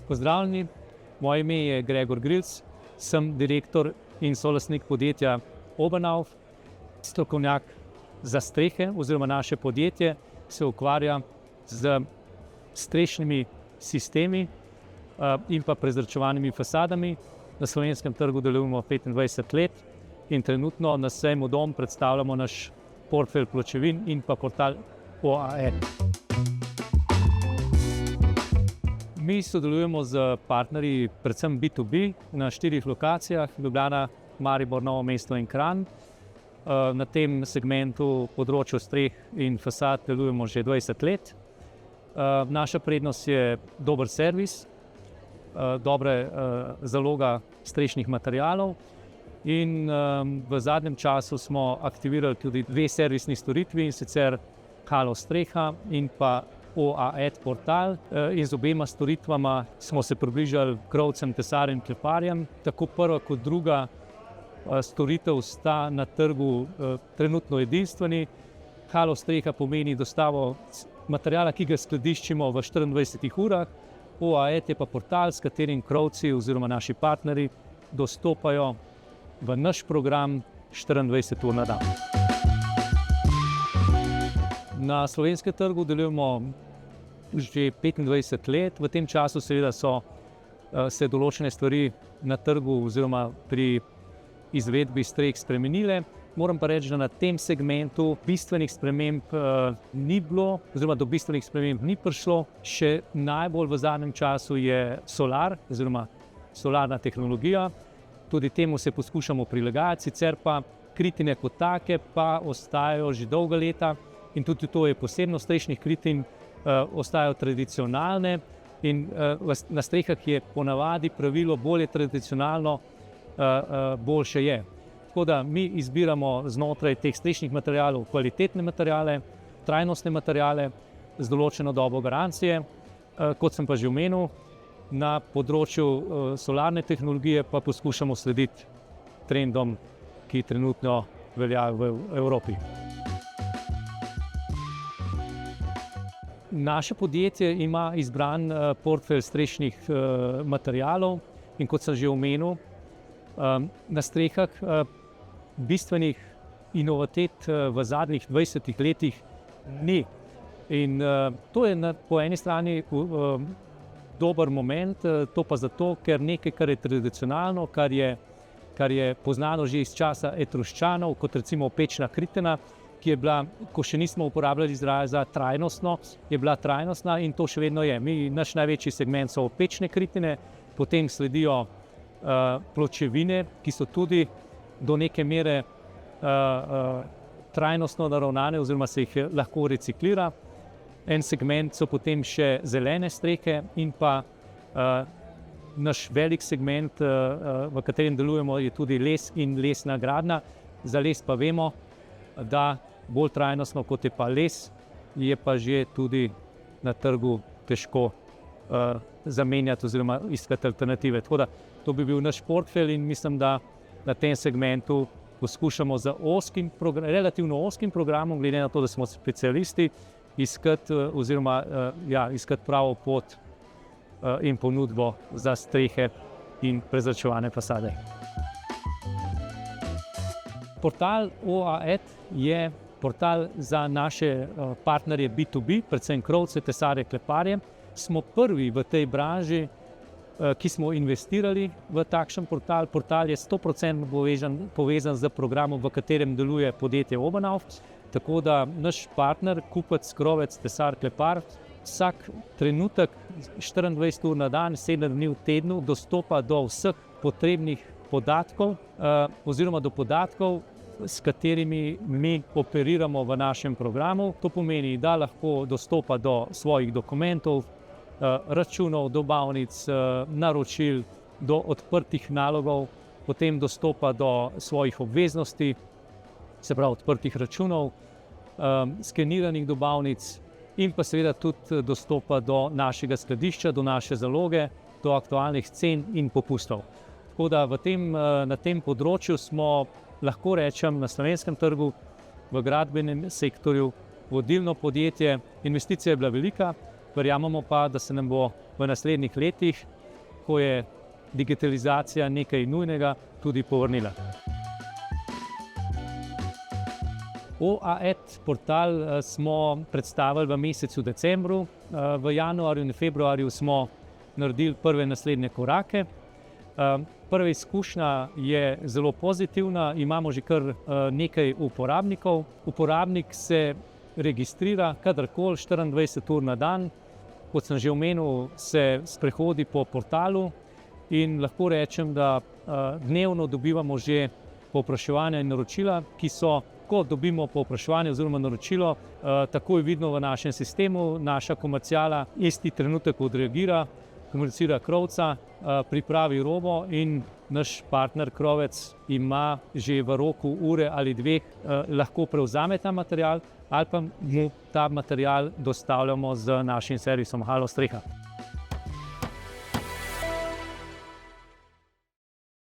Pozdravljeni, moje ime je Gregor Grilc, sem direktor in solastnik podjetja Obernauf, strokovnjak za strehe oziroma naše podjetje se ukvarja z strešnimi sistemi in pa prezračevanimi fasadami. Na slovenskem trgu delujemo 25 let in trenutno na sejmu Dom predstavljamo naš portfelj pločevin in pa portal OAET. Mi sodelujemo z partnerji, predvsem B2B, na 4 lokacijah, Ljubljana, Maribor, Novo mesto in Kranj. Na tem segmentu področju streh in fasad delujemo že 20 let. Naša prednost je dober servis, dobra zaloga strešnih materialov in v zadnjem času smo aktivirali tudi 2 servisni storitvi, in sicer Halo streha in pa OAET portal, in z obema storitvama smo se približali krovcem, tesarjem, kleparjem. Tako prva kot druga storitev sta na trgu trenutno edinstveni. Halo streha pomeni dostavo materiala, ki ga skladiščimo v 24 urah. OAET je pa portal, s katerim krovci oziroma naši partnerji dostopajo v naš program 24 ur na dan. Na slovenskem trgu delujemo že 25 let. V tem času seveda so se določene stvari na trgu oziroma pri izvedbi streh spremenile. Moram pa reči, da na tem segmentu bistvenih sprememb ni bilo, oziroma do bistvenih sprememb ni prišlo. Še najbolj v zadnjem času je solar oziroma solarna tehnologija. Tudi temu se poskušamo prilagajati, sicer pa kritine kot take pa ostajajo že dolga leta in tudi to je posebnost strešnih kritin, ostajajo tradicionalne in na strehah je ponavadi pravilo bolje tradicionalno, boljše je. Tako da mi izbiramo znotraj teh strešnih materialov kvalitetne materiale, trajnostne materiale z določeno dobo garancije. Kot sem pa že omenil, na področju solarne tehnologije pa poskušamo slediti trendom, ki trenutno veljajo v Evropi. Naše podjetje ima izbran portfelj strešnih materialov in kot sem že omenil, na strehah bistvenih inovitet v zadnjih 20 letih ni. In to je po eni strani dober moment, to pa zato, ker nekaj, kar je tradicionalno, kar je poznano že iz časa Etruščanov, kot recimo pečna kritina, ki je bila, ko še nismo uporabljali izraza trajnostno, je bila trajnostna in to še vedno je. Naš največji segment so pečne kritine, potem sledijo pločevine, ki so tudi do neke mere trajnostno naravnane oziroma se jih lahko reciklira. En segment so potem še zelene strehe in pa naš velik segment, v katerem delujemo, je tudi les in lesna gradnja. Za les pa vemo, da bolj trajnostno kot je pa les, je pa že tudi na trgu težko zamenjati oziroma iskati alternative. Tako da to bi bil naš portfelj in mislim, da na tem segmentu poskušamo z relativno ozkim programom, glede na to, da smo specialisti, iskati pravo pot in ponudbo za strehe in prezračevane fasade. Portal OAET je portal za naše partnerje B2B, predvsem krovce, tesarje, kleparje. Smo prvi v tej branži, ki smo investirali v takšen portal. Portal je 100% povezan z programom, v katerem deluje podjetje Obernauf. Tako da naš partner, kupec, krovec, tesar, klepar, vsak trenutek 24 ur na dan, 7 dni v tednu dostopa do vseh potrebnih podatkov oziroma do podatkov, s katerimi mi operiramo v našem programu. To pomeni, da lahko dostopa do svojih dokumentov, računov, dobavnic, naročil, do odprtih nalogov, potem dostopa do svojih obveznosti, se pravi odprtih računov, skeniranih dobavnic in pa seveda tudi dostopa do našega skladišča, do naše zaloge, do aktualnih cen in popustov. Tako da na tem področju smo, lahko rečem, na slovenskem trgu, v gradbenem sektorju vodilno podjetje. Investicija je bila velika, Verjamemo pa, da se nam bo v naslednjih letih, ko je digitalizacija nekaj nujnega, tudi povrnila. OA-ED portal smo predstavili v mesecu decembru, v januarju in februarju smo naredili prve naslednje korake. Prva izkušnja je zelo pozitivna, imamo že kar nekaj uporabnikov. Uporabnik se registrira kadarkoli 24 ur na dan, kot sem že omenil, se sprehodi po portalu in lahko rečem, da dnevno dobivamo že povpraševanja in naročila, ki so, ko dobimo povpraševanje oziroma naročilo, takoj vidno v našem sistemu, naša komerciala isti trenutek odreagira, komunicira krovca, pripravi robo in naš partner krovec ima že v roku ure ali dveh lahko prevzame ta material ali pa mu ta material dostavljamo z našim servisom Halo Streha.